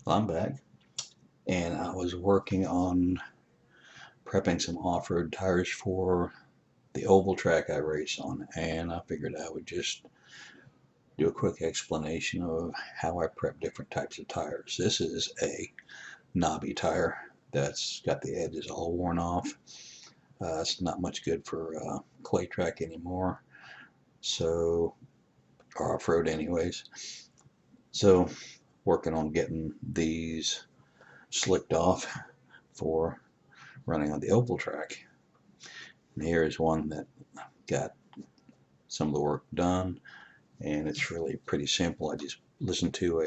I'm back, and I was working on prepping some off-road tires for the oval track I race on, and I figured I would just do a quick explanation of how I prep different types of tires. This is a knobby tire that's got the edges all worn off. It's not much good for clay track anymore, so or off-road anyways. So working on getting these slicked off for running on the oval track. And here is one that got some of the work done, and it's really pretty simple. I just listen to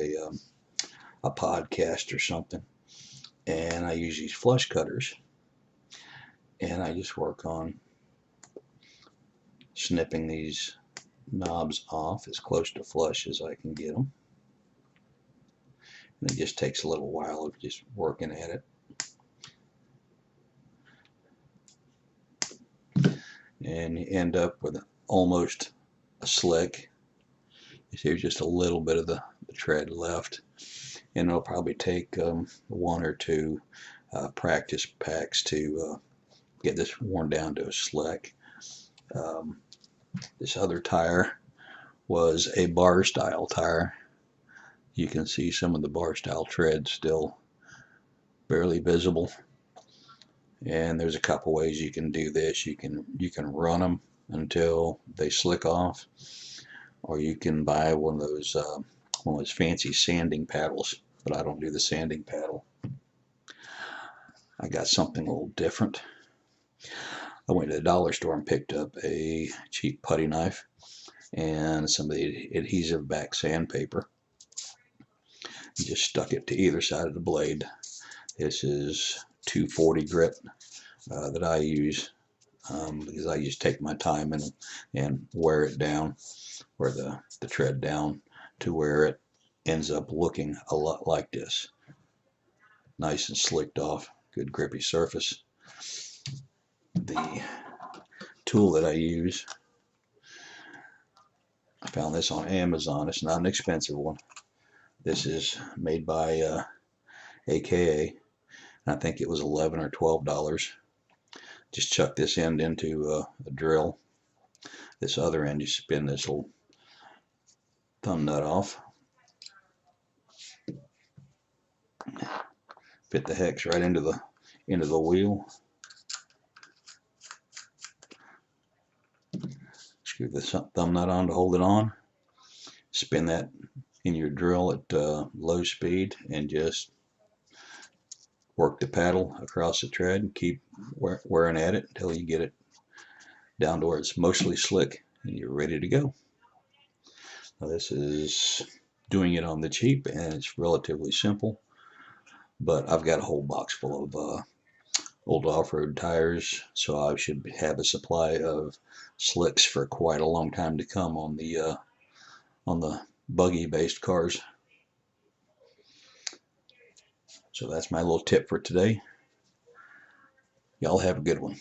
a podcast or something, and I use these flush cutters, and I just work on snipping these knobs off as close to flush as I can get them. And it just takes a little while of just working at it. And you end up with almost a slick. You see there's just a little bit of the tread left, and it'll probably take one or two practice packs to get this worn down to a slick. This other tire was a bar style tire. You can see some of the bar style tread still barely visible, and there's a couple ways you can do this. You can run them until they slick off, or you can buy one of those fancy sanding paddles, but I don't do the sanding paddle. I got something a little different. I went to the dollar store and picked up a cheap putty knife and some of the adhesive back sandpaper. Just stuck it to either side of the blade. This is 240 grit that I use because I just take my time and wear it down, wear the tread down to where it ends up looking a lot like this. Nice and slicked off, good grippy surface. The tool that I use, I found this on Amazon. It's not an expensive one. This is made by AKA, and I think it was $11 or $12. Just chuck this end into a drill. This other end, you spin this little thumb nut off. Fit the hex right into the wheel. Screw the thumb nut on to hold it on. Spin that in your drill at low speed and just work the paddle across the tread and keep wearing at it until you get it down to where it's mostly slick and you're ready to go. Now this is doing it on the cheap, and it's relatively simple, but I've got a whole box full of old off-road tires, so I should have a supply of slicks for quite a long time to come on the buggy based cars. So that's my little tip for today. Y'all have a good one.